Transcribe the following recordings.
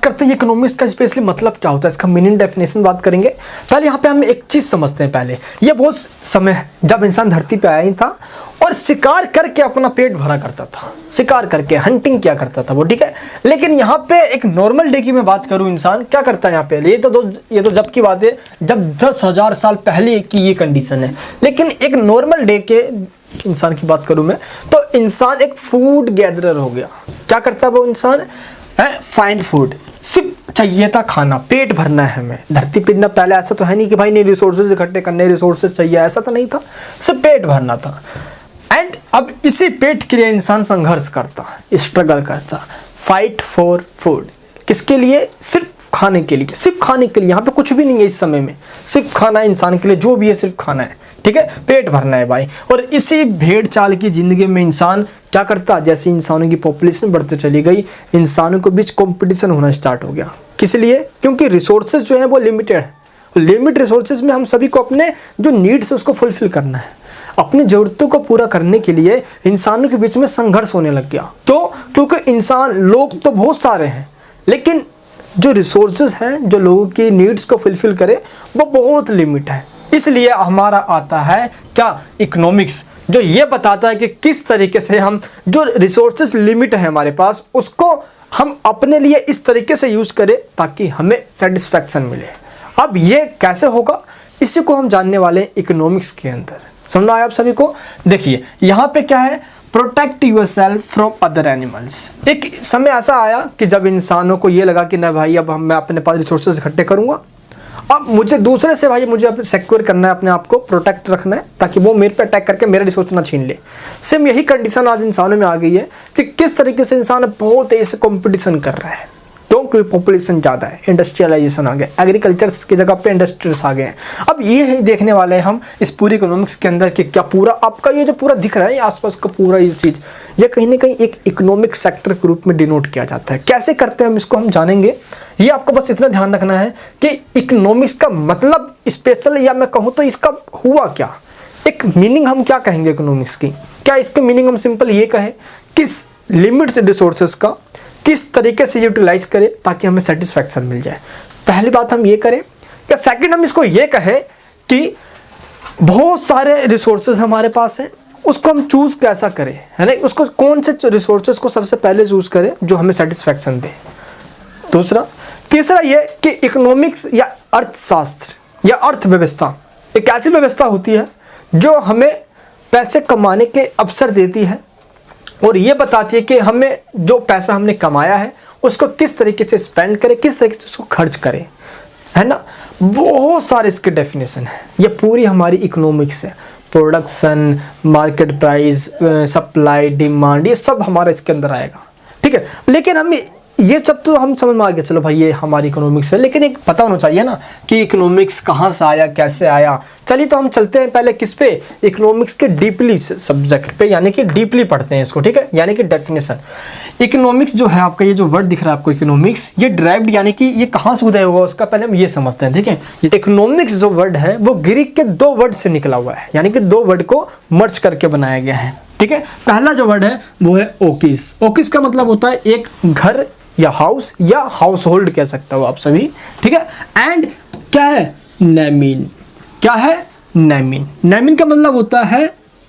करते हैं इकोनॉमिक्स का स्पेशली मतलब क्या होता है, इसका मीनिंग डेफिनेशन बात करेंगे। पहले यहाँ पे हम एक चीज़ समझते हैं। पहले ये बहुत समय जब इंसान धरती पे आया ही था और शिकार करके अपना पेट भरा करता था, शिकार करके हंटिंग किया करता था वो, ठीक है। लेकिन यहाँ पे एक नॉर्मल डे की मैं बात करूँ, इंसान क्या करता है यहाँ पे, ये तो जब की बात है, जब 10,000 साल पहले की ये कंडीशन है। लेकिन एक नॉर्मल डे के इंसान की बात करूँ मैं, तो इंसान एक फूड गैदरर हो गया। क्या करता है वो इंसान है, फाइंड फूड, सिर्फ चाहिए था खाना, पेट भरना है हमें। धरती पे इतना पहले ऐसा तो है नहीं कि भाई नहीं रिसोर्सेज इकट्ठे करने, रिसोर्सेज चाहिए, ऐसा तो नहीं था, सिर्फ पेट भरना था। एंड अब इसी पेट के लिए इंसान संघर्ष करता, स्ट्रगल करता, फाइट फॉर फूड। किसके लिए? सिर्फ खाने के लिए, सिर्फ खाने के लिए। यहाँ पे कुछ भी नहीं है इस समय में, सिर्फ खाना है इंसान के लिए, जो भी है सिर्फ खाना है, ठीक है, पेट भरना है भाई। और इसी भेड़ चाल की जिंदगी में इंसान क्या करता, जैसे इंसानों की पॉपुलेशन बढ़ती चली गई, इंसानों के बीच कंपटीशन होना स्टार्ट हो गया। किस लिए? क्योंकि रिसोर्सेज जो है वो लिमिटेड है। लिमिट रिसोर्सेज में हम सभी को अपने जो नीड्स है उसको फुलफिल करना है। अपनी ज़रूरतों को पूरा करने के लिए इंसानों के बीच में संघर्ष होने लग गया। तो क्योंकि इंसान, लोग तो बहुत सारे हैं, लेकिन जो रिसोर्सेज हैं जो लोगों की नीड्स को फुलफिल करे वो बहुत लिमिट है। इसलिए हमारा आता है क्या, इकोनॉमिक्स, जो ये बताता है कि किस तरीके से हम जो रिसोर्सेज लिमिट है हमारे पास, उसको हम अपने लिए इस तरीके से यूज़ करें ताकि हमें सेटिस्फैक्शन मिले। अब ये कैसे होगा, इसी को हम जानने वाले हैं इकोनॉमिक्स के अंदर। समझ आया आप सभी को? देखिए यहाँ पे क्या है, protect yourself from other animals. एक समय ऐसा आया कि जब इंसानों को ये लगा कि ना भाई अब मैं अपने पास रिसोर्सेज इकट्ठे करूँगा, अब मुझे दूसरे से भाई मुझे अपने सिक्योर करना है, अपने आप को प्रोटेक्ट रखना है ताकि वो मेरे पे अटैक करके मेरा रिसोर्स ना छीन ले। सेम यही कंडीशन आज इंसानों में आ गई है कि किस तरीके से इंसान बहुत तेज से कॉम्पिटिशन कर रहा है, क्योंकि पॉपुलेशन ज़्यादा है, इंडस्ट्रियलाइजेशन आ गया, एग्रीकल्चर की जगह पे इंडस्ट्रीज आ गए हैं। अब ये ही देखने वाले हैं हम इस पूरी इकोनॉमिक्स के अंदर कि क्या पूरा आपका ये जो पूरा दिख रहा है आसपास का पूरा ये चीज़, ये कहीं ना कहीं एक इकोनॉमिक सेक्टर के रूप में डिनोट किया जाता है। कैसे करते हैं हम इसको हम जानेंगे। ये आपको बस इतना ध्यान रखना है कि इकोनॉमिक्स का मतलब स्पेशल, या मैं कहूँ तो इसका हुआ क्या, एक मीनिंग हम क्या कहेंगे इकोनॉमिक्स की। क्या इसके मीनिंग हम सिंपल ये कहें किस लिमिट्स रिसोर्सेज का किस तरीके से यूटिलाइज करें ताकि हमें सेटिस्फैक्शन मिल जाए। पहली बात हम ये करें, या सेकंड हम इसको ये कहें कि बहुत सारे रिसोर्सेज हमारे पास हैं, उसको हम चूज़ कैसा करें, है ना, उसको कौन से रिसोर्सेज को सबसे पहले चूज़ करें जो हमें सेटिस्फैक्शन दे। दूसरा, तीसरा ये कि इकोनॉमिक्स या अर्थशास्त्र या अर्थव्यवस्था एक ऐसी व्यवस्था होती है जो हमें पैसे कमाने के अवसर देती है और ये बताती है कि हमें जो पैसा हमने कमाया है उसको किस तरीके से स्पेंड करें, किस तरीके से उसको खर्च करें, है ना। बहुत सारे इसके डेफिनेशन है। ये पूरी हमारी इकोनॉमिक्स है, production, market price, supply, demand, ये सब हमारा इसके अंदर आएगा, ठीक है। लेकिन हम ये सब तो हम समझ में आ गया, चलो भाई ये हमारी इकोनॉमिक्स है, लेकिन एक पता होना चाहिए ना कि इकोनॉमिक्स कहाँ से आया, कैसे आया। चलिए तो हम चलते हैं पहले किस पे, इकोनॉमिक्स के डीपली सब्जेक्ट पे, यानी कि डीपली पढ़ते हैं इसको, ठीक है, यानी कि डेफिनेशन। इकोनॉमिक्स जो है आपका, ये जो वर्ड दिख रहा है आपको इकोनॉमिक्स, ये ड्राइव्ड यानी कि ये कहाँ से उदय हुआ उसका पहले हम ये समझते हैं, ठीक है। इकोनॉमिक्स जो वर्ड है वो ग्रीक के 2 वर्ड से निकला हुआ है, यानी कि 2 वर्ड को मर्ज करके बनाया गया है, ठीक है। पहला जो वर्ड है वो है ओकिस। ओकिस का मतलब होता है एक घर या हाउस या हाउस होल्ड कह सकते हो आप सभी, ठीक है। एंड क्या है, नेमिन। क्या है, नेमिन। नेमिन का मतलब होता है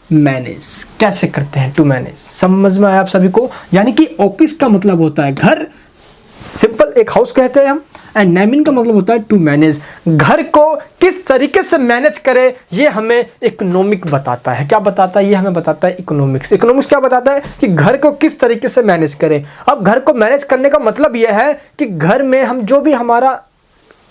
मैनेज, कैसे करते हैं, टू मैनेज। समझ में आया आप सभी को? यानी कि ओकिस का मतलब होता है घर, सिंपल एक हाउस कहते हैं हम, एंड नेमिन का मतलब होता है टू मैनेज। घर को किस तरीके से मैनेज करे ये हमें इकोनॉमिक बताता है। क्या बताता है? ये हमें बताता है इकोनॉमिक्स। इकोनॉमिक्स क्या बताता है कि घर को किस तरीके से मैनेज करें। अब घर को मैनेज करने का मतलब ये है कि घर में हम जो भी हमारा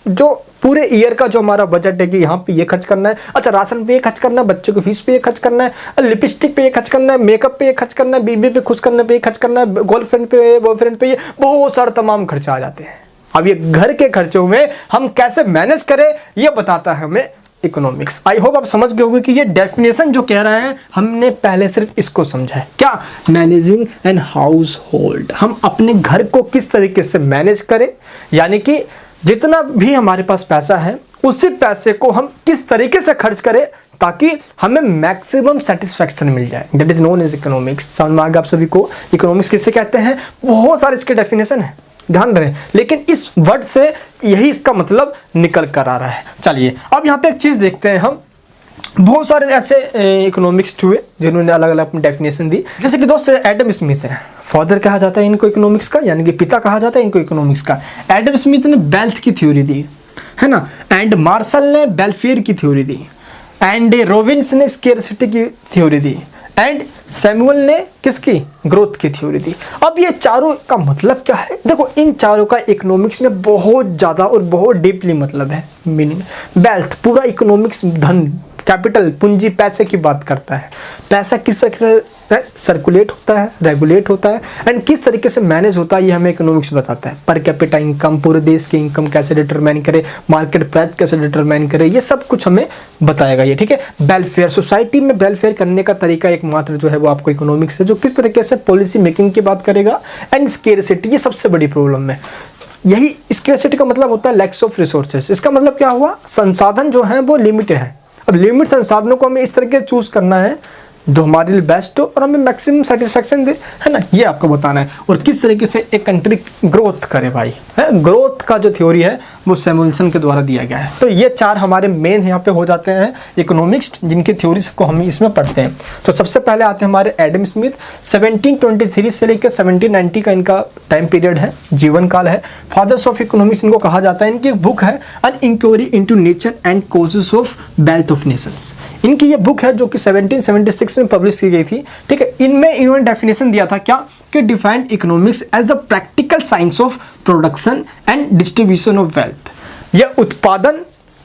जो पूरे ईयर का जो हमारा बजट है कि यहाँ पे ये खर्च करना है, अच्छा राशन पे ये खर्च करना है, बच्चों की फीस पे ये खर्च करना है, लिपस्टिक पे ये खर्च करना है, मेकअप पे ये खर्च करना है, बीबी पे खुश करने पे ये खर्च करना है, गर्लफ्रेंड पे, बॉयफ्रेंड पे, ये बहुत सारे तमाम खर्चे आ जाते हैं। अब ये घर के खर्चों में हम कैसे मैनेज करें ये बताता है हमें इकोनॉमिक्स। आई होप आप समझ गए होंगे कि ये डेफिनेशन जो कह रहा है हमने पहले सिर्फ इसको समझा है। क्या? Managing an household. हम अपने घर को किस तरीके से मैनेज करें, यानी कि जितना भी हमारे पास पैसा है उसी पैसे को हम किस तरीके से खर्च करें ताकि हमें मैक्सिमम सेटिस्फैक्शन मिल जाए। That is known as economics. समझ में आ गया आप सभी को? इकोनॉमिक्स किसे कहते हैं? बहुत सारे इसके डेफिनेशन है, ध्यान रहे, लेकिन इस वर्ड से यही इसका मतलब निकल कर आ रहा है। चलिए अब यहाँ पे एक चीज़ देखते हैं हम। बहुत सारे ऐसे इकोनॉमिक्स हुए जिन्होंने अलग अलग अपनी डेफिनेशन दी। जैसे कि दोस्त एडम स्मिथ है, फादर कहा जाता है इनको इकोनॉमिक्स का, यानी कि पिता कहा जाता है इनको इकोनॉमिक्स का। एडम स्मिथ ने वेल्थ की थ्योरी दी है ना, एंड मार्शल ने वेलफेयर की थ्योरी दी, एंड रॉबिन्स ने स्केर्सिटी की थ्योरी दी, एंड सैमुअल ने किसकी, ग्रोथ की थ्योरी दी। अब ये चारों का मतलब क्या है? देखो इन चारों का इकोनॉमिक्स में बहुत ज़्यादा और बहुत डीपली मतलब है, मीनिंग। वेल्थ, पूरा इकोनॉमिक्स धन, कैपिटल, पूंजी, पैसे की बात करता है। पैसा किस तरीके से सर्कुलेट होता है, रेगुलेट होता है, एंड किस तरीके से मैनेज होता है, ये हमें इकोनॉमिक्स बताता है। पर कैपिटा इनकम, पूरे देश की इनकम कैसे डिटरमाइन करे, मार्केट प्राइस कैसे डिटरमाइन करे, ये सब कुछ हमें बताएगा ये, ठीक है। वेलफेयर, सोसाइटी में वेलफेयर करने का तरीका एकमात्र जो है वो आपको इकोनॉमिक्स है, जो किस तरीके से पॉलिसी मेकिंग की बात करेगा। एंड स्केर्सिटी, ये सबसे बड़ी प्रॉब्लम है। यही स्केर्सिटी का मतलब होता है लैक्स ऑफ रिसोर्सेज। इसका मतलब क्या हुआ, संसाधन जो है वो लिमिटेड है। अब लिमिट संसाधनों को हमें इस तरीके चूज करना है जो हमारे लिए बेस्ट हो और हमें मैक्सिमम सेटिस्फैक्शन दे, है ना, ये आपको बताना है। और किस तरीके से एक कंट्री ग्रोथ करे भाई, है, ग्रोथ का जो थ्योरी है वो सैमुअल्सन के द्वारा दिया गया है। तो ये चार हमारे मेन यहाँ पे हो जाते हैं इकोनॉमिक्स, जिनकी थ्योरीज को हम इसमें पढ़ते हैं। तो सबसे पहले आते हैं हमारे एडम स्मिथ। 1723 से लेकर 1790 का इनका टाइम पीरियड है, जीवन काल है। फादर्स ऑफ इकोनॉमिक्स इनको कहा जाता है। इनकी एक बुक है an inquiry into nature and causes of wealth of nations. इनकी ये बुक है जो कि 1776 में पब्लिश की गई थी, ठीक है। इनमें इन्होंने डेफिनेशन दिया था क्या, कि defined economics as the practical science of production and distribution of wealth. यह उत्पादन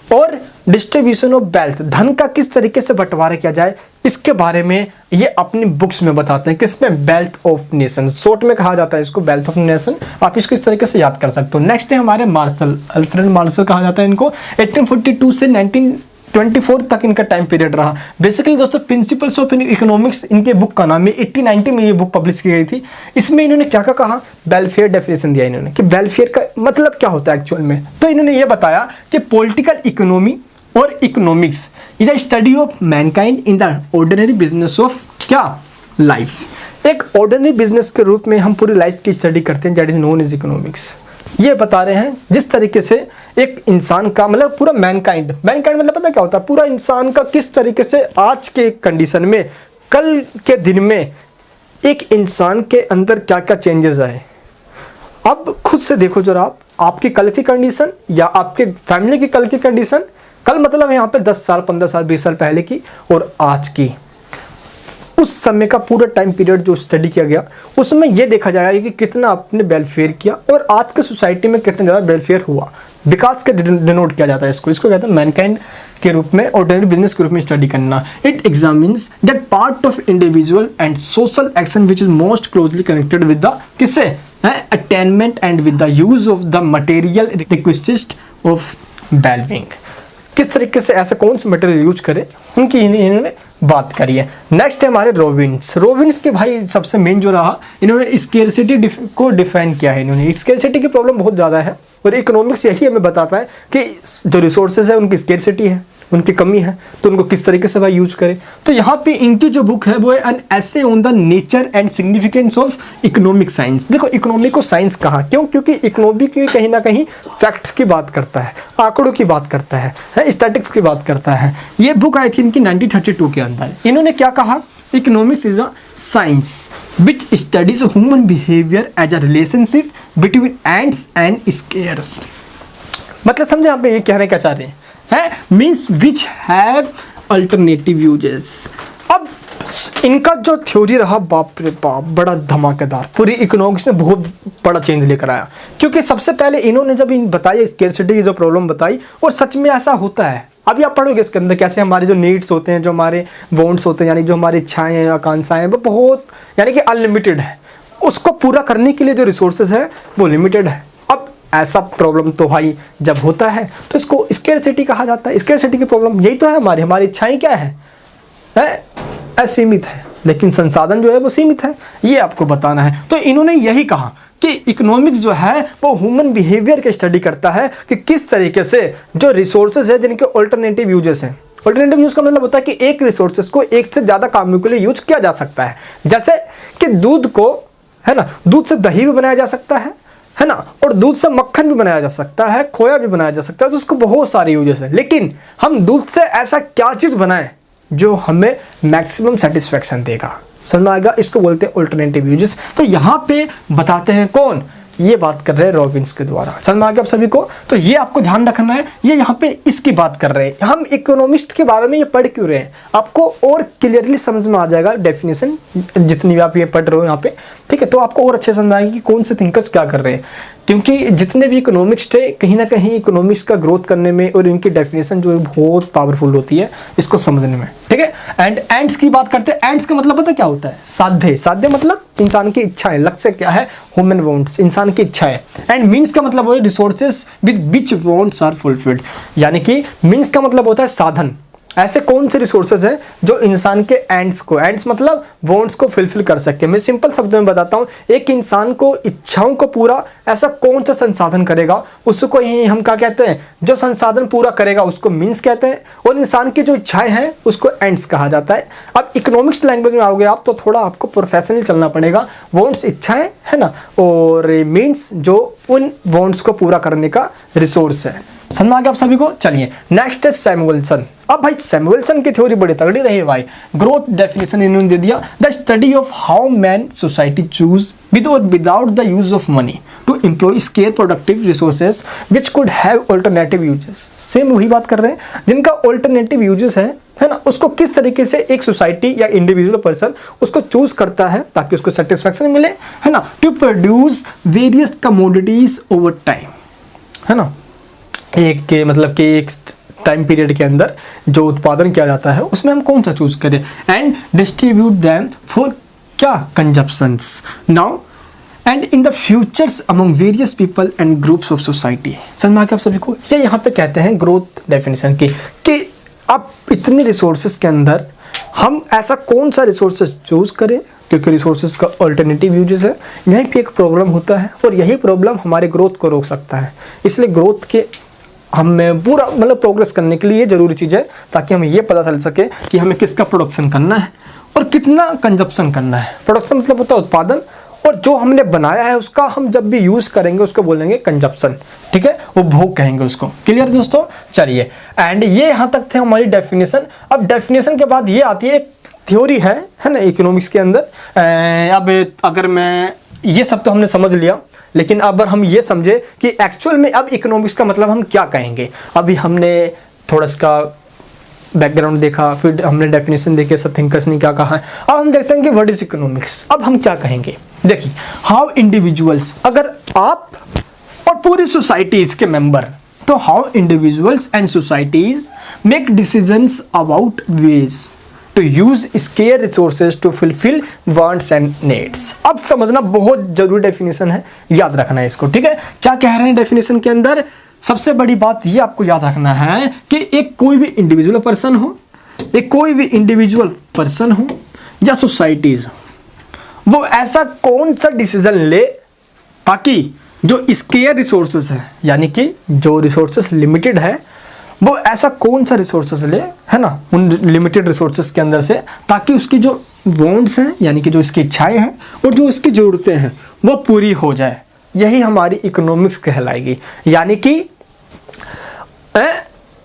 और डिस्ट्रीब्यूशन ऑफ वेल्थ, धन का किस तरीके से बंटवारा किया जाए, इसके बारे में ये अपनी बुक्स में बताते हैं। किसमें, वेल्थ ऑफ नेशन, शॉर्ट में कहा जाता है इसको वेल्थ ऑफ नेशन। आप इसको इस तरीके से याद कर सकते हो। नेक्स्ट है हमारे मार्शल, अल्फ्रेड मार्शल कहा जाता है इनको। 1842 से 1924 तक इनका टाइम पीरियड रहा। बेसिकली दोस्तों प्रिंसिपल्स ऑफ इकोनॉमिक्स इनके बुक का नाम है। 1890 में ये बुक पब्लिश की गई थी। इसमें इन्होंने क्या क्या कहा, वेलफेयर डेफिनेशन दिया इन्होंने कि वेलफेयर का मतलब क्या होता है एक्चुअल में। तो इन्होंने ये बताया कि पॉलिटिकल इकोनॉमी और economics is a study of Mankind in the ordinary business of क्या, लाइफ। एक ऑर्डिनरी बिजनेस के रूप में हम पूरी लाइफ की स्टडी करते हैं, that is known as economics. ये बता रहे हैं जिस तरीके से एक इंसान का मतलब पूरा मैनकाइंड मतलब पता क्या होता है, पूरा इंसान का किस तरीके से आज के कंडीशन में, कल के दिन में एक इंसान के अंदर क्या क्या चेंजेस आए। अब खुद से देखो जरा आप, आपकी कल की कंडीशन या आपके फैमिली की कल की कंडीशन, कल मतलब यहाँ पे 10 साल 15 साल 20 साल पहले की और आज की, उस समय का पूरा टाइम पीरियड जो स्टडी किया गया उसमें यह देखा जाएगा कि कितना आपने वेलफेयर किया और आज के सोसाइटी में कितना ज़्यादा वेलफेयर हुआ। विकास का डिनोट किया जाता है इसको कहते हैं मैनकाइंड के रूप में, ऑर्डिनरी बिजनेस के रूप में स्टडी करना। It examines that part of individual and social action which is most closely connected with the किससे, attainment and with the use of the material request of wellbeing. किस तरीके से ऐसा कौन सा मटेरियल यूज करे, उनकी इन्होंने बात करी है। नेक्स्ट है हमारे रॉबिन्स के भाई सबसे मेन जो रहा, इन्होंने स्केर्सिटी को डिफाइन किया है। इन्होंने स्केर्सिटी की प्रॉब्लम बहुत ज़्यादा है और इकोनॉमिक्स यही हमें बताता है कि जो रिसोर्सेज है उनकी स्केर्सिटी है, उनकी कमी है, तो उनको किस तरीके से भाई यूज करें। तो यहाँ पे इनकी जो बुक है वो है an essay on the nature and significance of economic science. देखो इकोनॉमी को साइंस कहा क्यों, क्योंकि इकोनॉमी कहीं ना कहीं फैक्ट्स की बात करता है, आंकड़ों की बात करता है, स्टैटिक्स की बात करता है। ये बुक आई थी इनकी 1932 के अंदर। इन्होंने क्या कहा, economics is a science which studies human behaviour as a relationship between ends and scarce. मतलब समझे यहाँ पे ये कहने क्या चाह रहे हैं, means which have alternative uses. अब इनका जो थ्योरी रहा बाप रे बाप बड़ा धमाकेदार, पूरी इकोनॉमिक्स में बहुत बड़ा चेंज लेकर आया। क्योंकि सबसे पहले इन्होंने जब इन बताई स्केर्सिटी की जो प्रॉब्लम बताई, और सच में ऐसा होता है। अभी आप पढ़ोगे इसके अंदर कैसे हमारे जो नीड्स होते हैं, जो हमारे वांट्स होते हैं, यानी जो हमारी इच्छाएं हैं, आकांक्षाएं हैं, वो बहुत यानी कि अनलिमिटेड है। उसको पूरा करने के लिए जो रिसोर्सेज है वो लिमिटेड है। अब ऐसा प्रॉब्लम तो भाई जब होता है तो इसको स्केर्सिटी कहा जाता है। स्केर्सिटी की प्रॉब्लम यही तो है, हमारी इच्छाएं क्या है, असीमित है, लेकिन संसाधन जो है वो सीमित है, ये आपको बताना है। तो इन्होंने यही कहा कि इकोनॉमिक्स जो है वो ह्यूमन बिहेवियर की स्टडी करता है कि किस तरीके से जो रिसोर्सेज है जिनके ऑल्टरनेटिव यूजेस हैं। ऑल्टरनेटिव यूज का मतलब होता है कि एक रिसोर्सेज को एक से ज़्यादा कामों के लिए यूज किया जा सकता है। जैसे कि दूध को, है ना, दूध से दही भी बनाया जा सकता है, है ना, और दूध से मक्खन भी बनाया जा सकता है, खोया भी बनाया जा सकता है, तो उसको बहुत सारे यूजेस है। लेकिन हम दूध से ऐसा क्या चीज़ बनाएं जो हमें मैक्सिमम सेटिस्फेक्शन देगा, समझ में आएगा, इसको बोलते हैं अल्टरनेटिव यूजेस। तो यहाँ पे बताते हैं कौन, ये बात कर रहे हैं रॉबिन्स के द्वारा, समझ में आ गया आप सभी को। तो ये आपको ध्यान रखना है, ये यहाँ पे इसकी बात कर रहे हैं, हम इकोनॉमिस्ट के बारे में ये पढ़ क्यों रहे हैं, आपको और क्लियरली समझ में आ जाएगा डेफिनेशन जितनी भी आप ये पढ़ रहे हो यहाँ पे, ठीक है। तो आपको और अच्छे समझ में आएगी कि कौन से थिंकर्स क्या कर रहे हैं, क्योंकि जितने भी इकोनॉमिक्स थे कहीं ना कहीं इकोनॉमिक्स का ग्रोथ करने में और इनकी डेफिनेशन जो है बहुत पावरफुल होती है इसको समझने में, ठीक है। एंड एंड्स की बात करते हैं। एंड्स का मतलब पता क्या होता है, साध्य। साध्य मतलब इंसान की इच्छाएं, लक्ष्य क्या है, ह्यूमन वांट्स, इंसान की इच्छाएं। एंड मीन्स का मतलब है resources with which wants are fulfilled, यानी कि मीन्स का मतलब होता है साधन। ऐसे कौन से रिसोर्सेज हैं जो इंसान के एंड्स को, एंड्स मतलब वांट्स को फुलफिल कर सके। मैं सिंपल शब्दों में बताता हूँ, एक इंसान को इच्छाओं को पूरा ऐसा कौन सा संसाधन करेगा, उसको ही हम क्या कहते हैं, जो संसाधन पूरा करेगा उसको मीन्स कहते हैं, और इंसान की जो इच्छाएं हैं उसको एंड्स कहा जाता है। अब इकोनॉमिक्स लैंग्वेज में आओगे आप तो थोड़ा आपको प्रोफेशनल चलना पड़ेगा। वांट्स इच्छाएं है ना, और मीन्स जो उन वांट्स को पूरा करने का रिसोर्स है। समझ आ गया आप सभी को। चलिए नेक्स्ट है सैमुएल्सन। अब भाई सैमुएल्सन की थ्योरी बड़ी तगड़ी रही है भाई। ग्रोथ डेफिनेशन इन्होंने दे दिया, the study of how man society choose with or without the use of money to employ scarce productive resources which could have alternative uses. Same वही बात कर रहे हैं, जिनका अल्टरनेटिव यूजेस है ना, उसको किस तरीके से एक सोसाइटी या इंडिविजुअल पर्सन उसको चूज करता है ताकि उसको सेटिस्फैक्शन मिले, है ना, to produce various commodities over time, है ना। एक के मतलब कि एक टाइम पीरियड के अंदर जो उत्पादन किया जाता है उसमें हम कौन सा चूज करें, एंड डिस्ट्रीब्यूट देम फॉर क्या consumptions now and in the futures among various people and groups of society. समझ में आ गया आप सभी को। ये यहाँ पे कहते हैं ग्रोथ डेफिनेशन की कि अब इतने रिसोर्सेज के अंदर हम ऐसा कौन सा रिसोर्सेज चूज करें, क्योंकि रिसोर्सेज का अल्टरनेटिव यूजेस है। यहीं पे एक प्रॉब्लम होता है और यही प्रॉब्लम हमारे ग्रोथ को रोक सकता है। इसलिए ग्रोथ के हमें पूरा मतलब प्रोग्रेस करने के लिए ये जरूरी चीज़ है ताकि हमें ये पता चल सके कि हमें किसका प्रोडक्शन करना है और कितना कंजप्शन करना है। प्रोडक्शन मतलब होता है उत्पादन, और जो हमने बनाया है उसका हम जब भी यूज़ करेंगे उसको बोलेंगे कंजप्शन, ठीक है, वो भोग कहेंगे उसको। क्लियर दोस्तों। चलिए एंड ये यहाँ तक थे हमारी डेफिनेशन। अब डेफिनेशन के बाद ये आती है एक थ्योरी है ना इकोनॉमिक्स के अंदर। अब अगर मैं ये सब तो हमने समझ लिया, लेकिन अब हम ये समझे कि एक्चुअल में अब इकोनॉमिक्स का मतलब हम क्या कहेंगे। अभी हमने थोड़ा इसका बैकग्राउंड देखा, फिर हमने डेफिनेशन देखे, सब थिंकर्स ने क्या कहा है। अब हम देखते हैं कि व्हाट इज इकोनॉमिक्स। अब हम क्या कहेंगे, देखिए हाउ इंडिविजुअल्स, अगर आप और पूरी सोसाइटीज के मेंबर, तो how individuals and societies make decisions about ways to use scarce resources to fulfil wants and needs. अब समझना बहुत जरूरी डेफिनेशन है, याद रखना है इसको, ठीक है। क्या कह रहे हैं डेफिनेशन के अंदर, सबसे बड़ी बात ये आपको याद रखना है कि एक कोई भी इंडिविजुअल पर्सन हो, एक कोई भी इंडिविजुअल पर्सन हो या सोसाइटीज, वो ऐसा कौन सा डिसीजन ले ताकि जो स्केयर रिसोर्सेज है, यानी कि जो रिसोर्सेज लिमिटेड है, वो ऐसा कौन सा रिसोर्सेस ले, है ना, उन लिमिटेड रिसोर्सेस के अंदर से, ताकि उसकी जो वांट्स हैं यानी कि जो इसकी इच्छाएं हैं और जो इसकी ज़रूरतें हैं वो पूरी हो जाए। यही हमारी इकोनॉमिक्स कहलाएगी, यानी कि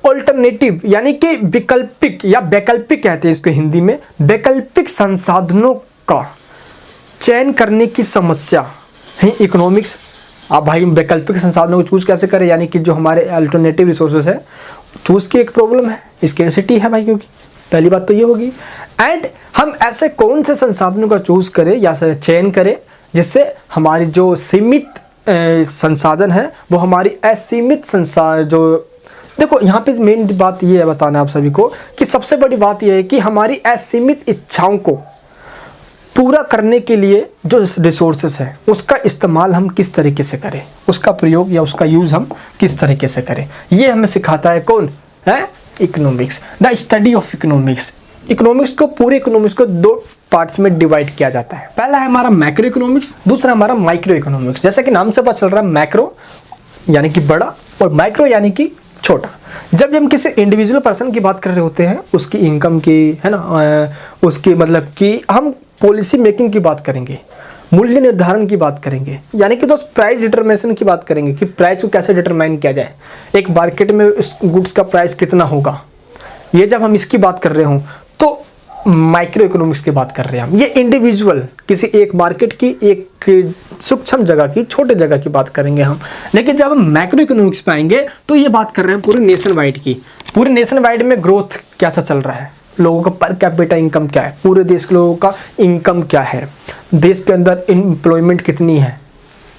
ऑल्टरनेटिव यानी कि विकल्पिक या वैकल्पिक कहते हैं इसको हिंदी में, वैकल्पिक संसाधनों का चयन करने की समस्या है इकोनॉमिक्स। अब भाई वैकल्पिक संसाधनों को चूज कैसे करें, यानी कि जो हमारे अल्टरनेटिव रिसोर्सेज है चूज की एक प्रॉब्लम है, स्केर्सिटी है भाई, क्योंकि पहली बात तो ये होगी। एंड हम ऐसे कौन से संसाधनों का चूज करें या चयन करें जिससे हमारी जो सीमित संसाधन है वो हमारी असीमित संसार जो, देखो यहाँ पे मेन बात ये है बताना आप सभी को कि सबसे बड़ी बात ये है कि हमारी असीमित इच्छाओं को पूरा करने के लिए जो रिसोर्सेस है उसका इस्तेमाल हम किस तरीके से करें, उसका प्रयोग या उसका यूज़ हम किस तरीके से करें, ये हमें सिखाता है कौन है, economics, the study of economics. Economics को, पूरे इकोनॉमिक्स को दो पार्ट्स में डिवाइड किया जाता है। पहला है हमारा मैक्रो इकोनॉमिक्स, दूसरा हमारा माइक्रो इकोनॉमिक्स। जैसा कि नाम से पता चल रहा है, मैक्रो यानी कि बड़ा और माइक्रो यानी कि छोटा। जब हम किसी इंडिविजुअल पर्सन की बात कर रहे होते हैं, उसकी इनकम की, है ना, उसकी मतलब कि हम पॉलिसी मेकिंग की बात करेंगे, मूल्य निर्धारण की बात करेंगे, यानी कि दोस्त प्राइस डिटरमिनेशन की बात करेंगे कि प्राइस को कैसे डिटरमाइन किया जाए, एक मार्केट में इस गुड्स का प्राइस कितना होगा। ये जब हम इसकी बात कर रहे हों तो माइक्रो इकोनॉमिक्स की बात कर रहे हैं हम। ये इंडिविजुअल किसी एक मार्केट की, एक सूक्ष्म जगह की, छोटे जगह की बात करेंगे हम। लेकिन जब हम मैक्रो इकोनॉमिक्स पे आएंगे तो ये बात कर रहे हैं पूरे नेशन वाइड की। पूरे नेशन वाइड में ग्रोथ कैसा चल रहा है, लोगों का पर कैपिटा इनकम क्या है, पूरे देश के लोगों का इनकम क्या है, देश के अंदर एम्प्लॉयमेंट कितनी है,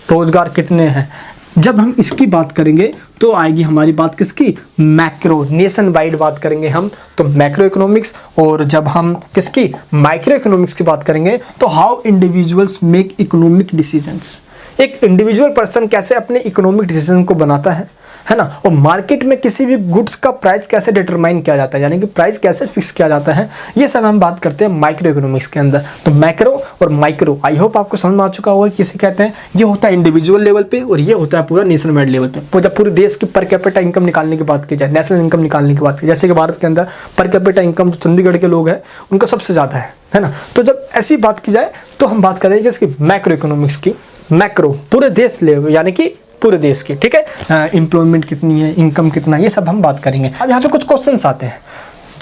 रोजगार कितने हैं। जब हम इसकी बात करेंगे तो आएगी हमारी बात किसकी, मैक्रो, नेशन वाइड बात करेंगे हम तो मैक्रो इकोनॉमिक्स। और जब हम किसकी, माइक्रो इकोनॉमिक्स की बात करेंगे तो how individuals make economic decisions, एक इंडिविजुअल पर्सन कैसे अपने इकोनॉमिक डिसीजन को बनाता है ना। और मार्केट में किसी भी गुड्स का प्राइस कैसे डिटरमाइन किया जाता है, यानी कि प्राइस कैसे फिक्स किया जाता है, ये सब हम बात करते हैं माइक्रो इकोनॉमिक्स के अंदर। तो मैक्रो और माइक्रो, आई होप आपको समझ में आ चुका होगा किसे कहते हैं। ये होता है इंडिविजुअल लेवल पे और ये होता है पूरा नेशन वाइड लेवल पे। जब पूरे देश की पर कैपिटा इनकम निकालने की बात की जाए, नेशनल इनकम निकालने की बात की, जैसे कि भारत के अंदर पर कैपिटा इनकम जो चंडीगढ़ के लोग हैं उनका सबसे ज़्यादा है ना। तो जब ऐसी बात की जाए तो हम बात करेंगे इसकी मैक्रो इकोनॉमिक्स की। मैक्रो पूरे देश लेवल, यानी कि पूरे देश की, ठीक है। एम्प्लॉयमेंट कितनी है, इनकम कितना, ये सब हम बात करेंगे। अब यहाँ पे कुछ क्वेश्चंस आते हैं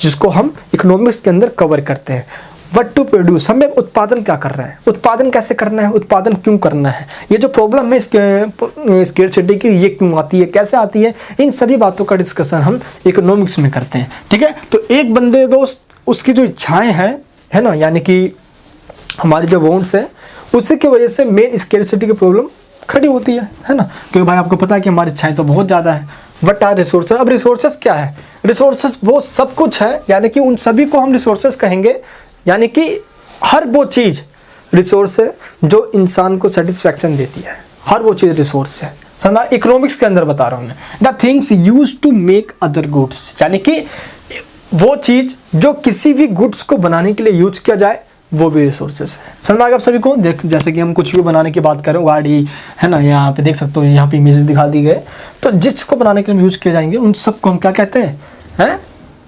जिसको हम इकोनॉमिक्स के अंदर कवर करते हैं। व्हाट टू प्रोड्यूस, हमें उत्पादन क्या कर रहा है, उत्पादन कैसे करना है, उत्पादन क्यों करना है, ये जो प्रॉब्लम है स्केर्सिटी की, ये क्यों आती है, कैसे आती है, इन सभी बातों का डिस्कशन हम इकोनॉमिक्स में करते हैं, ठीक है। तो एक बंदे दोस्त उसकी जो इच्छाएं हैं, है ना, यानी कि हमारी जो वॉन्ट्स है, उसी की वजह से मेन स्केर्सिटी की प्रॉब्लम खड़ी होती है ना। क्योंकि भाई आपको पता है कि हमारी इच्छाएं तो बहुत ज़्यादा है। व्हाट आर रिसोर्सेज, अब रिसोर्सेज क्या है, रिसोर्सेज वो सब कुछ है, यानी कि उन सभी को हम रिसोर्सेज कहेंगे, यानी कि हर वो चीज़ रिसोर्स है जो इंसान को सेटिस्फैक्शन देती है, हर वो चीज़ रिसोर्स है। समझा, इकोनॉमिक्स के अंदर बता रहा हूँ मैं। The things use to make other goods, यानी कि वो चीज़ जो किसी भी गुड्स को बनाने के लिए यूज किया जाए, वो भी रिसोर्सेज है। समझ आ गया आप सभी को। देख, जैसे कि हम कुछ भी बनाने की बात करें, गाड़ी है ना, यहाँ पे देख सकते हो, यहाँ पे इमेजेस दिखा दी गए, तो जिसको बनाने के लिए यूज किए जाएंगे उन सबको हम क्या कहते हैं,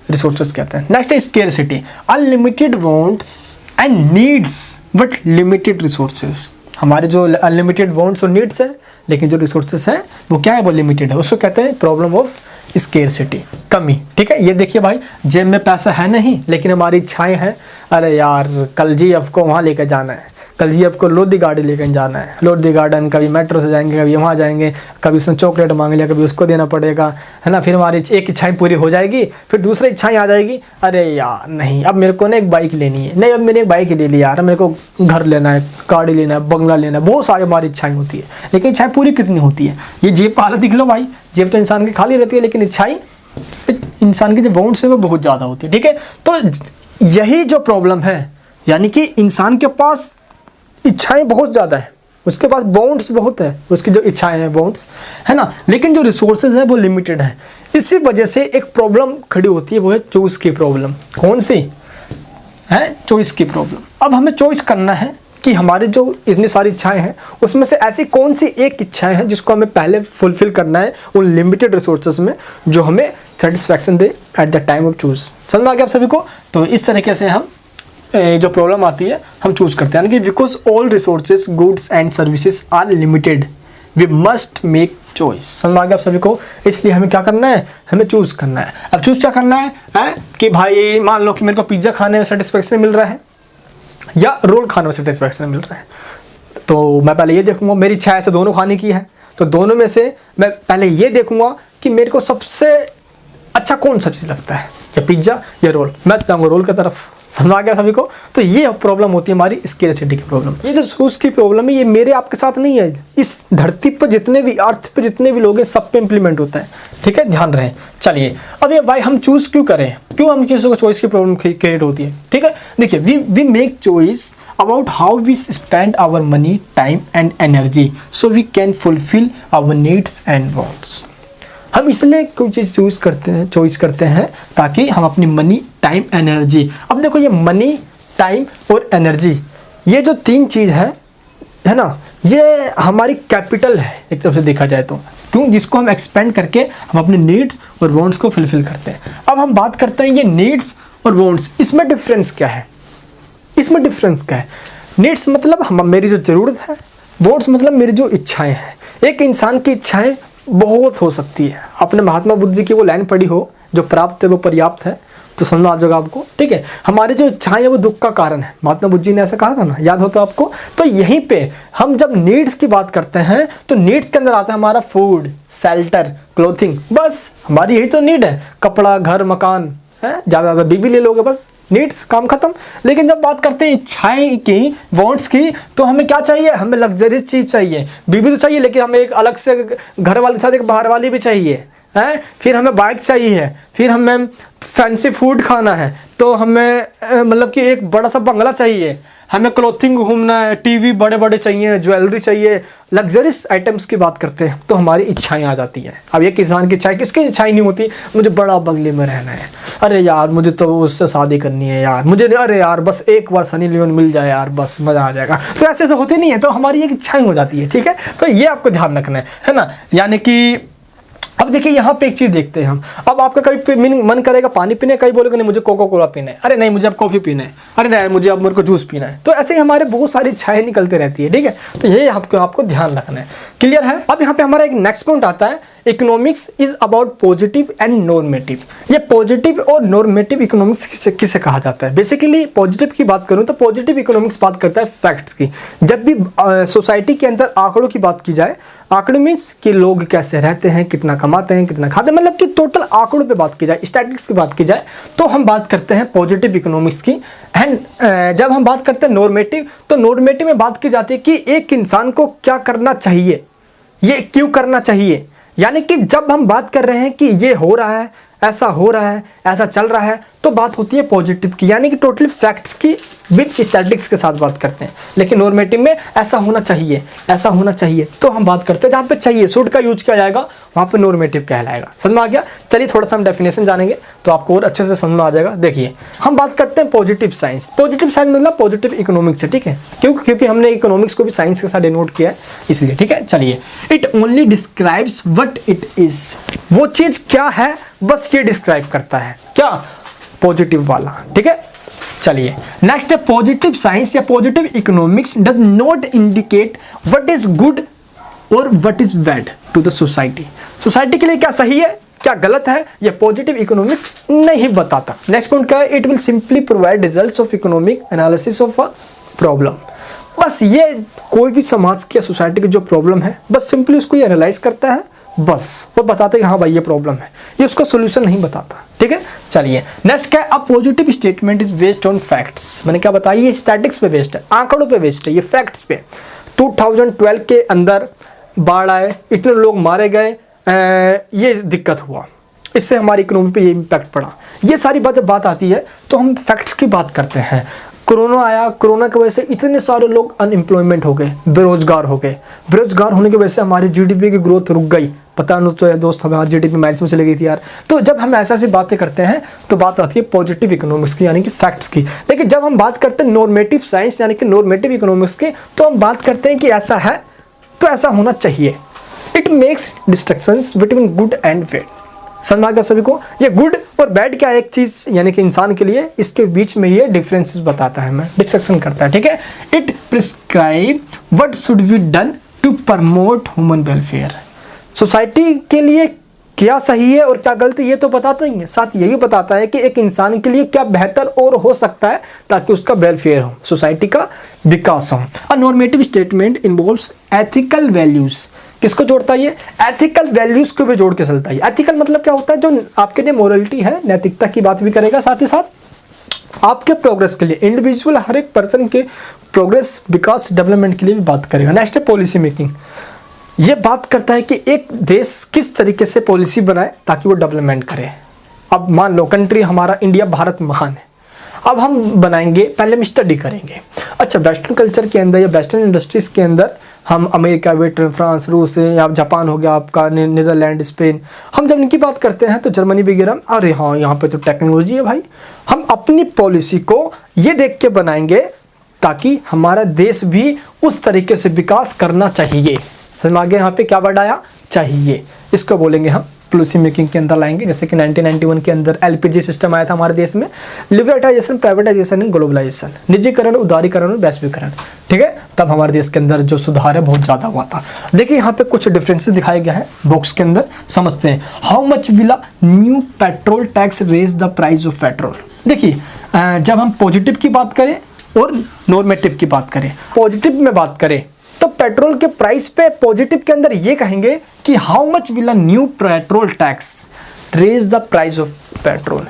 रिसोर्सेज कहते हैं। नेक्स्ट है scarcity, unlimited wants and needs but limited resources. हमारे जो अनलिमिटेड वांट्स और नीड्स है, लेकिन जो रिसोर्सेज हैं वो क्या है, वो लिमिटेड है, उसको कहते हैं प्रॉब्लम ऑफ स्केर्सिटी, कमी, ठीक है। ये देखिए भाई, जेब में पैसा है नहीं लेकिन हमारी इच्छाएं हैं, अरे यार कल जी आपको वहाँ लेकर जाना है, कल जी आपको लोधी गार्डन लेकर जाना है, लोधी गार्डन, कभी मेट्रो से जाएंगे, कभी वहाँ जाएंगे, कभी उसने चॉकलेट मांग लिया, कभी उसको देना पड़ेगा, है ना। फिर हमारी एक इच्छाएं पूरी हो जाएगी, फिर दूसरी इच्छाएं आ जाएगी, अरे यार नहीं अब मेरे को ना एक बाइक लेनी है, नहीं अब मैंने एक बाइक ले ली यार, मेरे को घर लेना है, गाड़ी लेना है, बंगला लेना है, बहुत सारी हमारी इच्छाएं होती है, लेकिन इच्छाएं पूरी कितनी होती है। ये जेब पर हालत दिख लो भाई, जेब तो इंसान की खाली रहती है, लेकिन इच्छाएं, इंसान की जो वांट्स है वो बहुत ज़्यादा होती है, ठीक है। तो यही जो प्रॉब्लम है, यानी कि इंसान के पास इच्छाएं बहुत ज़्यादा है, उसके पास बाउंड्स बहुत है, उसकी जो इच्छाएं हैं बाउंड्स, है ना, लेकिन जो रिसोर्सेज है वो लिमिटेड है। इसी वजह से एक प्रॉब्लम खड़ी होती है, वो है चॉइस की प्रॉब्लम। कौन सी है, चॉइस की प्रॉब्लम। अब हमें चॉइस करना है कि हमारी जो इतनी सारी इच्छाएं हैं उसमें से ऐसी कौन सी एक इच्छाएं हैं जिसको हमें पहले फुलफिल करना है उन लिमिटेड रिसोर्सेज में, जो हमें satisfaction they at the time of choose. समझ में आ गया आप सभी को। तो इस तरीके से हम जो प्रॉब्लम आती है हम चूज करते हैं, यानी कि because all resources goods and services are limited we must make choice. समझ में आ गया आप सभी को। इसलिए हमें क्या करना है, हमें चूज करना है। अब चूज क्या करना है कि भाई मान लो कि मेरे को पिज्जा खाने में सेटिस्फैक्शन मिल रहा है या रोल खाने में सेटिस्फैक्शन मिल रहा है, तो मैं पहले ये देखूंगा, मेरी इच्छा ऐसे दोनों खाने की है, तो दोनों में से मैं पहले ये देखूंगा कि मेरे को सबसे अच्छा कौन सा चीज़ लगता है, या पिज्ज़ा या रोल, मैं जाऊँगा रोल की तरफ। समझ आ गया सभी को। तो ये प्रॉब्लम होती है हमारी स्केर्सिटी की प्रॉब्लम। ये जो चूज की प्रॉब्लम है ये मेरे आपके साथ नहीं है, इस धरती पर जितने भी अर्थ पे जितने भी लोग हैं सब पे इम्प्लीमेंट होता है, ठीक है, ध्यान रहे। चलिए अब ये भाई हम चूज क्यों करें, क्यों हम किसी को चॉइस की प्रॉब्लम क्रिएट होती है, ठीक है। देखिए we make choice about how we spend our money, time and energy so we can fulfill our needs and wants। हम इसलिए कोई चीज़ चॉइस करते हैं ताकि हम अपनी मनी, टाइम, एनर्जी, अब देखो ये मनी, टाइम और एनर्जी, ये जो तीन चीज़ है ना, ये हमारी कैपिटल है एक तरफ से देखा जाए तो, क्यों, जिसको हम एक्सपेंड करके हम अपने नीड्स और वांट्स को फुलफिल करते हैं। अब हम बात करते हैं ये नीड्स और वांट्स, इसमें डिफरेंस क्या है, इसमें डिफरेंस क्या है। नीड्स मतलब मेरी जो ज़रूरत है, वॉन्ट्स मतलब मेरी जो इच्छाएं हैं। एक इंसान की इच्छाएं बहुत हो सकती है। आपने महात्मा बुद्ध जी की वो लाइन पढ़ी हो, जो प्राप्त है वो पर्याप्त है, तो समझ आ जाएगा आपको, ठीक है। हमारी जो इच्छाएं है वो दुख का कारण है, महात्मा बुद्ध जी ने ऐसा कहा था ना, याद हो तो आपको। तो यहीं पे हम जब नीड्स की बात करते हैं तो नीड्स के अंदर आता है हमारा फूड, शेल्टर, क्लोथिंग, बस हमारी यही तो नीड है। कपड़ा, घर, मकान है, ज़्यादा ज़्यादा बीवी ले लोगे बस, नीड्स, काम खत्म। लेकिन जब बात करते हैं इच्छाएं की, वांट्स की, तो हमें क्या चाहिए? हमें लग्जरियस चीज़ चाहिए। बीवी तो चाहिए, लेकिन हमें एक अलग से घर वाले के साथ एक बाहर वाली भी चाहिए है। फिर हमें बाइक चाहिए, फिर हमें फैंसी फूड खाना है, तो हमें मतलब कि एक बड़ा सा बंगला चाहिए, हमें क्लोथिंग घूमना है, टीवी बड़े बड़े चाहिए, ज्वेलरी चाहिए, लग्जरियस आइटम्स की बात करते हैं तो हमारी इच्छाएं आ जाती हैं। अब ये किसान की इच्छाएं, किसकी इच्छाएं नहीं होती? मुझे बड़ा बंगले में रहना है, अरे यार मुझे तो उससे शादी करनी है यार, मुझे अरे यार बस एक बार सनी लियोन मिल जाए यार, बस मज़ा आ जाएगा। तो ऐसे ऐसे होते नहीं है, तो हमारी एक इच्छाएं हो जाती है, ठीक है। तो ये आपको ध्यान रखना है ना। यानी कि अब देखिए यहाँ पे एक चीज़ देखते हैं हम। अब आपका कभी मन करेगा पानी पीने, कहीं बोलेगा नहीं मुझे कोका कोला पीना है, अरे नहीं मुझे अब कॉफ़ी पीना है, अरे नहीं मुझे अब मेरे को जूस पीना है। तो ऐसे ही हमारे बहुत सारी इच्छाएं निकलते रहती है, ठीक है। तो ये आपको ध्यान रखना है, क्लियर है। अब यहाँ पे हमारा एक नेक्स्ट पॉइंट आता है, economics is about positive and normative. ये पॉजिटिव और नॉर्मेटिव इकोनॉमिक्स किसे कहा जाता है? बेसिकली पॉजिटिव की बात करूँ तो पॉजिटिव इकोनॉमिक्स बात करता है फैक्ट्स की। जब भी सोसाइटी के अंदर आंकड़ों की बात की जाए, आंकड़े मीन्स कि लोग कैसे रहते हैं, कितना कमाते हैं, कितना खाते हैं, मतलब कि टोटल आंकड़ों पे बात की जाए, स्टैटिस्टिक्स की बात की जाए, तो हम बात करते हैं पॉजिटिव इकोनॉमिक्स की। एंड जब हम बात करते हैं नॉर्मेटिव, तो नॉर्मेटिव में बात की जाती है कि एक इंसान को क्या करना चाहिए, ये क्यों करना चाहिए। यानी कि जब हम बात कर रहे हैं कि ये हो रहा है, ऐसा हो रहा है, ऐसा चल रहा है, तो बात होती है पॉजिटिव की, यानी कि टोटली फैक्ट्स की विद स्टैटिस्टिक्स के साथ बात करते हैं। लेकिन नॉर्मेटिव में ऐसा होना चाहिए, ऐसा होना चाहिए, तो हम बात करते हैं जहाँ पे चाहिए, शुड का यूज किया जाएगा, वहाँ पे नॉर्मेटिव कहलाएगा। समझ में आ गया? चलिए थोड़ा सा हम डेफिनेशन जानेंगे तो आपको और अच्छे से समझ में आ जाएगा। देखिए हम बात करते हैं पॉजिटिव साइंस। पॉजिटिव साइंस मतलब पॉजिटिव इकोनॉमिक्स है, ठीक है। क्योंकि हमने इकोनॉमिक्स को भी साइंस के साथ डिनोट किया है, इसलिए, ठीक है। चलिए, it only describes what it is. वो चीज़ क्या है बस ये डिस्क्राइब करता है, क्या? पॉजिटिव वाला, ठीक है। चलिए नेक्स्ट है पॉजिटिव साइंस या positive economics does not indicate what is good or what is bad to the society. Society के लिए क्या सही है, क्या गलत है, ये पॉजिटिव इकोनॉमिक्स नहीं बताता। नेक्स्ट पॉइंट क्या है? It will simply provide results of economic analysis of a problem. बस ये कोई भी समाज की या सोसाइटी की जो प्रॉब्लम है, बस सिंपली उसको ये एनालाइज करता है, बस वो बताते हैं कि हाँ भाई ये प्रॉब्लम है, ये उसका सोल्यूशन नहीं बताता, ठीक है। चलिए नेक्स्ट क्या है? A positive statement is based on facts. मैंने क्या बताया, ये स्टैटिक्स पे बेस्ड है, आंकड़ों पे बेस्ड है, ये फैक्ट्स पे। 2012 के अंदर बाढ़ आए, इतने लोग मारे गए, ये दिक्कत हुआ, इससे हमारी इकोनॉमी पे ये इम्पैक्ट पड़ा। ये सारी बात जब बात आती है तो हम फैक्ट्स की बात करते हैं। कोरोना आया, कोरोना की वजह से इतने सारे लोग अनएम्प्लॉयमेंट हो गए, बेरोजगार हो गए। बेरोजगार होने की वजह से हमारी जीडीपी की ग्रोथ रुक गई। पता नहीं तो दोस्त हमारी जीडीपी माइनस में चली गई थी यार। तो जब हम ऐसी बातें करते हैं तो बात आती है पॉजिटिव इकोनॉमिक्स की, यानी कि फैक्ट्स की। लेकिन जब हम बात करते हैं नॉर्मेटिव साइंस यानी कि नॉर्मेटिव इकोनॉमिक्स की, तो हम बात करते हैं कि ऐसा है तो ऐसा होना चाहिए। It makes distinctions between good and bad. समझ आ गया सभी को? ये गुड और बैड क्या है एक चीज, यानी कि इंसान के लिए, इसके बीच में ये डिफरेंसेस बताता है, हमें डिस्ट्रक्शन करता है, ठीक है। It prescribe what should be done to promote human welfare. Society के लिए क्या सही है और क्या गलत है ये तो बताता ही है, साथ ये भी बताता है कि एक इंसान के लिए क्या बेहतर और हो सकता है ताकि उसका वेलफेयर हो, सोसाइटी का विकास हो। A normative statement involves ethical values. किसको जोड़ता है? ये एथिकल वैल्यूज को भी जोड़ के चलता है। एथिकल मतलब क्या होता है? जो आपके लिए मोरलिटी है, नैतिकता की बात भी करेगा, साथ ही साथ आपके प्रोग्रेस के लिए, इंडिविजुअल हर एक पर्सन के प्रोग्रेस, विकास, डेवलपमेंट के लिए भी बात करेगा। नेक्स्ट है पॉलिसी मेकिंग। ये बात करता है कि एक देश किस तरीके से पॉलिसी बनाए ताकि वो डेवलपमेंट करे। अब मान लो कंट्री हमारा इंडिया, भारत महान है, अब हम बनाएंगे, पहले हम स्टडी करेंगे। अच्छा, वेस्टर्न कल्चर के अंदर या वेस्टर्न इंडस्ट्रीज के अंदर हम अमेरिका, ब्रिटेन, फ्रांस, रूस या जापान हो गया आपका, नीदरलैंड, स्पेन, हम जब इनकी बात करते हैं तो जर्मनी वगैरह, अरे हाँ यहाँ पे तो टेक्नोलॉजी है भाई। हम अपनी पॉलिसी को ये देख के बनाएंगे ताकि हमारा देश भी उस तरीके से विकास करना चाहिए। समझ में आ गया? यहाँ पे क्या वर्ड आया? चाहिए। इसको बोलेंगे हम पॉलिसी मेकिंग के अंदर लाएंगे। जैसे कि 1991 के अंदर एलपीजी सिस्टम आया था हमारे देश में, लिबरटाइजेशन, प्राइवेटाइजेशन एंड ग्लोबलाइजेशन, निजीकरण, उदारीकरण और वैश्वीकरण, ठीक है। तब हमारे देश के अंदर जो सुधार है बहुत ज़्यादा हुआ था। देखिए यहाँ पे कुछ डिफरेंसेस दिखाया गया है बॉक्स के अंदर, समझते हैं। How much will a new petrol tax raise the price of petrol. देखिए जब हम पॉजिटिव की बात करें और नॉर्मेटिव की बात करें, पॉजिटिव में बात करें तो पेट्रोल के प्राइस पे पॉजिटिव के अंदर ये कहेंगे कि how much will a new petrol tax raise the price of petrol,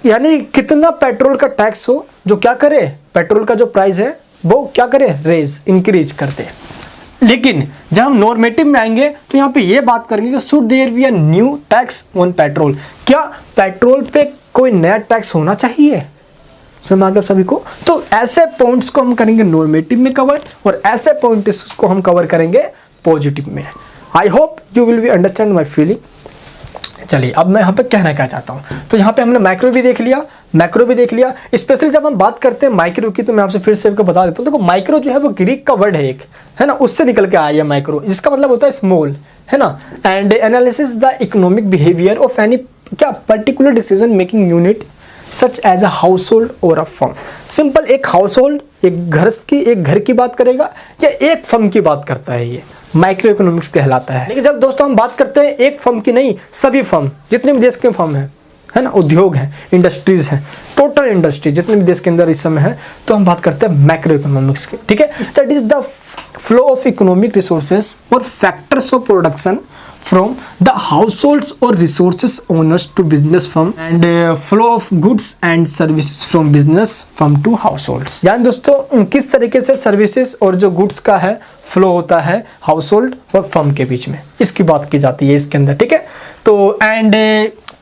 यानी कितना पेट्रोल का टैक्स हो जो क्या करे, पेट्रोल का जो प्राइस है वो क्या करे, रेज, इंक्रीज कर दे। लेकिन जब हम नॉर्मेटिव में आएंगे तो यहाँ पे ये बात करेंगे कि should there be a new tax on petrol, क्या पेट्रोल पे कोई नया टैक्स होना चाहिए, समझ आ गया सभी को। तो ऐसे पॉइंट्स को हम करेंगे नॉर्मेटिव में कवर और ऐसे पॉइंट्स को हम कवर करेंगे पॉजिटिव में। I hope you will be understand my feeling. चलिए अब मैं यहाँ पे कहना क्या चाहता हूँ, तो यहाँ पे हमने माइक्रो भी देख लिया, मैक्रो भी देख लिया। स्पेशली जब हम बात करते हैं माइक्रो की तो मैं आपसे फिर से आपको बता देता हूँ। देखो माइक्रो जो है वो ग्रीक का वर्ड है एक, है ना, उससे निकल के आया है माइक्रो, जिसका मतलब होता है स्मॉल, है ना। And analysis the economic behaviour of any क्या particular decision making unit such as a household or a firm. Simple एक हाउस होल्ड, एक घर की बात करेगा या एक फर्म की बात करता है, ये माइक्रो इकोनॉमिक्स कहलाता है। लेकिन जब दोस्तों हम बात करते हैं एक फर्म की नहीं, सभी फर्म, जितने भी देश के फर्म है ना, उद्योग है, इंडस्ट्रीज है, टोटल इंडस्ट्री जितने भी देश के अंदर इस समय है, तो हम बात करते हैं मैक्रो इकोनॉमिक्स की, ठीक है। Studies the flow of economic resources और factors of production from the households or resources owners to business firm and flow of goods and services from business firm to households। यानी दोस्तों किस तरीके से services और जो गुड्स का है फ्लो होता है हाउसहोल्ड और फर्म के बीच में, इसकी बात की जाती है इसके अंदर, ठीक है। तो एंड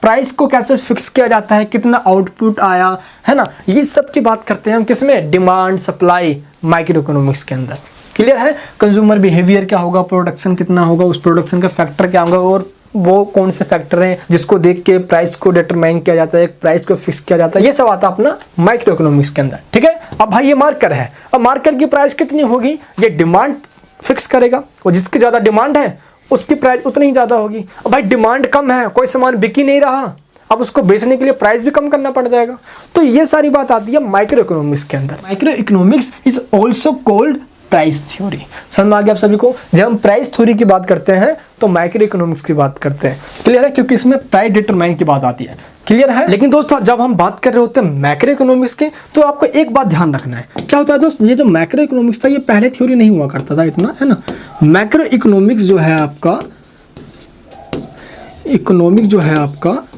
प्राइस को कैसे फिक्स किया जाता है, कितना आउटपुट आया, है ना, ये सब की बात करते हैं हम किसमें, डिमांड सप्लाई माइक्रो इकोनॉमिक्स के अंदर। क्लियर है। कंज्यूमर बिहेवियर क्या होगा, प्रोडक्शन कितना होगा, उस प्रोडक्शन का फैक्टर क्या होगा और वो कौन से फैक्टर हैं जिसको देख के प्राइस को डिटरमाइन किया जाता है, प्राइस को फिक्स किया जाता है, ये सब आता है अपना माइक्रो इकोनॉमिक्स के अंदर, ठीक है। अब भाई ये मार्कर है, अब मार्कर की प्राइस कितनी होगी, ये डिमांड फिक्स करेगा और जिसकी ज़्यादा डिमांड है उसकी प्राइस उतनी ही ज़्यादा होगी। अब भाई डिमांड कम है, कोई सामान बिक ही नहीं रहा, अब उसको बेचने के लिए प्राइस भी कम करना पड़ जाएगा। तो ये सारी बात आती है माइक्रो इकोनॉमिक्स के अंदर। Micro economics is also called price theory. समझ में आ गया आप सभी को। जब हम प्राइस थ्योरी की बात करते हैं तो माइक्रो इकोनॉमिक्स की बात करते हैं, क्लियर है, क्योंकि इसमें प्राइस डिटरमाइन की बात आती है, क्लियर है। लेकिन दोस्तों जब हम बात कर रहे होते हैं मैक्रो इकोनॉमिक्स की तो आपको एक बात ध्यान रखना है, क्या होता है दोस्त, ये जो मैक्रो इकोनॉमिक्स था ये पहले थ्योरी नहीं हुआ करता था इतना, है ना। मैक्रो इकोनॉमिक्स जो है आपका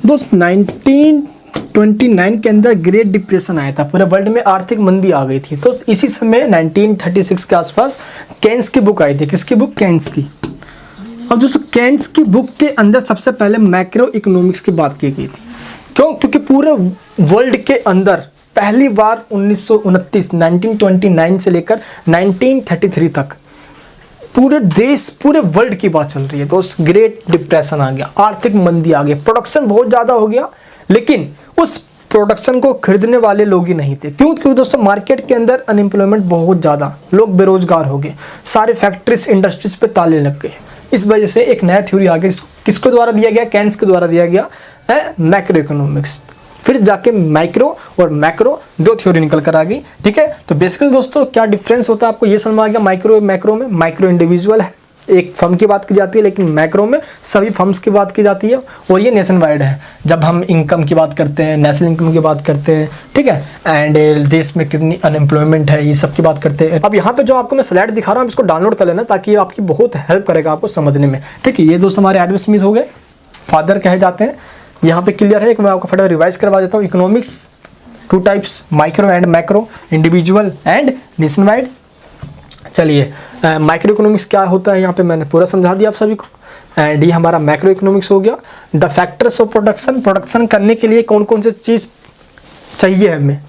दोस्त 1929 के अंदर ग्रेट डिप्रेशन आया था, पूरे वर्ल्ड में आर्थिक मंदी आ गई थी। तो इसी समय 1936 के आसपास केन्स की बुक आई थी, किसकी बुक, केन्स की। अब दोस्तों केन्स की बुक के अंदर सबसे पहले मैक्रो इकोनॉमिक्स की बात की गई थी। क्यों, क्योंकि पूरे वर्ल्ड के अंदर पहली बार 1929 से लेकर 1933 तक पूरे देश, पूरे वर्ल्ड की बात चल रही है दोस्त। ग्रेट डिप्रेशन आ गया, आर्थिक मंदी आ गई, प्रोडक्शन बहुत ज़्यादा हो गया, लेकिन उस प्रोडक्शन को खरीदने वाले लोग ही नहीं थे। क्यों, क्योंकि दोस्तों मार्केट के अंदर अनएम्प्लॉयमेंट बहुत ज़्यादा, लोग बेरोजगार हो गए, सारे फैक्ट्रीज इंडस्ट्रीज पे ताले लग गए। इस वजह से एक नया थ्योरी आ गया, किसके द्वारा दिया गया, केन्स के द्वारा दिया गया है, मैक्रो इकोनॉमिक्स। फिर जाके माइक्रो और मैक्रो दो थ्योरी निकल कर आ गई, ठीक है। तो बेसिकली दोस्तों क्या डिफरेंस होता है आपको ये समझ में आ गया। माइक्रो मैक्रो में, माइक्रो इंडिविजुअल है, एक फर्म की बात की जाती है, लेकिन मैक्रो में सभी फर्म्स की बात की जाती है और ये नेशन वाइड है। जब हम इनकम की बात करते हैं, नेशनल इनकम की बात करते हैं, ठीक है, एंड देश में कितनी अनएम्प्लॉयमेंट है, ये सब की बात करते हैं। अब यहाँ पे जो आपको मैं स्लाइड दिखा रहा हूँ इसको डाउनलोड कर लेना ताकि ये आपकी बहुत हेल्प करेगा आपको समझने में, ठीक है। ये दोस्त हमारे एडम स्मिथ हो गए, फादर कहे जाते हैं, यहाँ पे क्लियर है। मैं आपको फटाफट रिवाइज करवा देता हूँ। Economics two types, micro and macro, individual and nation wide. चलिए माइक्रो इकोनॉमिक्स क्या होता है यहाँ पे मैंने पूरा समझा दिया आप सभी को। एंड ये हमारा मैक्रो इकोनॉमिक्स हो गया। The factors of production, production करने के लिए कौन कौन सी चीज़ चाहिए हमें,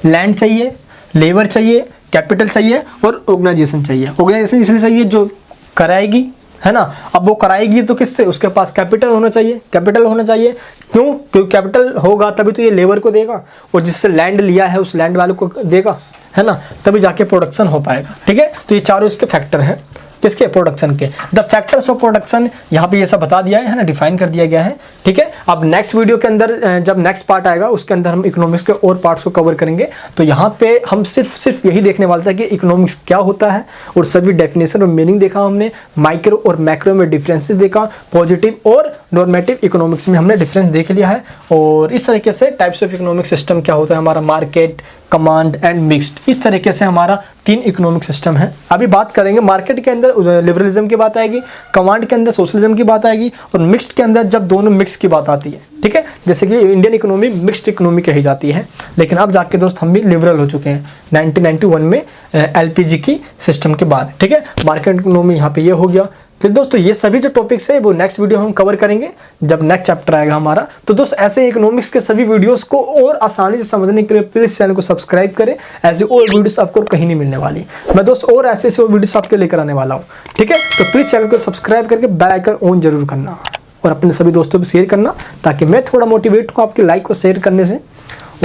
लैंड चाहिए, लेबर चाहिए, कैपिटल चाहिए और ऑर्गेनाइजेशन चाहिए। ऑर्गेनाइजेशन इसलिए चाहिए जो कराएगी, है ना। अब वो कराएगी तो किससे, उसके पास कैपिटल होना चाहिए, कैपिटल होना चाहिए। क्यों, क्योंकि कैपिटल होगा तभी तो ये लेबर को देगा और जिससे लैंड लिया है उस लैंड वाले को देगा, है ना, तभी जाके प्रोडक्शन हो पाएगा, ठीक है। तो ये चारों इसके फैक्टर हैं। किसके? प्रोडक्शन के। द फैक्टर्स ऑफ प्रोडक्शन यहाँ पे ये सब बता दिया है ना, डिफाइन कर दिया गया है। ठीक है, अब नेक्स्ट वीडियो के अंदर जब नेक्स्ट पार्ट आएगा उसके अंदर हम इकोनॉमिक्स के और पार्ट्स को कवर करेंगे। तो यहाँ पे हम सिर्फ यही देखने वाले थे कि इकोनॉमिक्स क्या होता है, और सभी डेफिनेशन और मीनिंग देखा हमने, माइक्रो और मैक्रो में डिफरेंसेस देखा, पॉजिटिव और नॉर्मेटिव इकोनॉमिक्स में हमने डिफरेंस देख लिया है। और इस तरीके से टाइप्स ऑफ इकोनॉमिक सिस्टम क्या होता है हमारा, मार्केट, कमांड एंड मिक्स्ड, इस तरीके से हमारा 3 इकोनॉमिक सिस्टम है। अभी बात करेंगे मार्केट के अंदर लिबरलिज्म की बात आएगी, कमांड के अंदर सोशलिज्म की बात आएगी, और मिक्स्ड के अंदर जब दोनों मिक्स की बात आती है। ठीक है, जैसे कि इंडियन इकोनॉमी मिक्स्ड इकोनॉमी कही जाती है, लेकिन अब जाके दोस्त हम भी लिबरल हो चुके हैं 1991 में एलपीजी की सिस्टम के बाद। ठीक है, मार्केट इकोनॉमी यहाँ पे ये हो गया। तो दोस्तों ये सभी जो टॉपिक्स है वो नेक्स्ट वीडियो हम कवर करेंगे जब नेक्स्ट चैप्टर आएगा हमारा। तो दोस्त ऐसे इकोनॉमिक्स के सभी वीडियोस को और आसानी से समझने के लिए प्लीज चैनल को सब्सक्राइब करें। ऐसे और वीडियोस आपको कहीं नहीं मिलने वाली, मैं दोस्त और ऐसे वीडियोस आपके लेकर आने वाला हूँ। ठीक है, तो प्लीज चैनल को सब्सक्राइब करके बेल आइकन ऑन जरूर करना और अपने सभी दोस्तों को शेयर करना, ताकि मैं थोड़ा मोटिवेट हूँ आपके लाइक को शेयर करने से।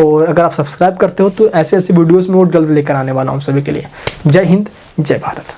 और अगर आप सब्सक्राइब करते हो तो ऐसे वीडियोस में और जल्द लेकर आने वाला हूँ सभी के लिए। जय हिंद, जय भारत।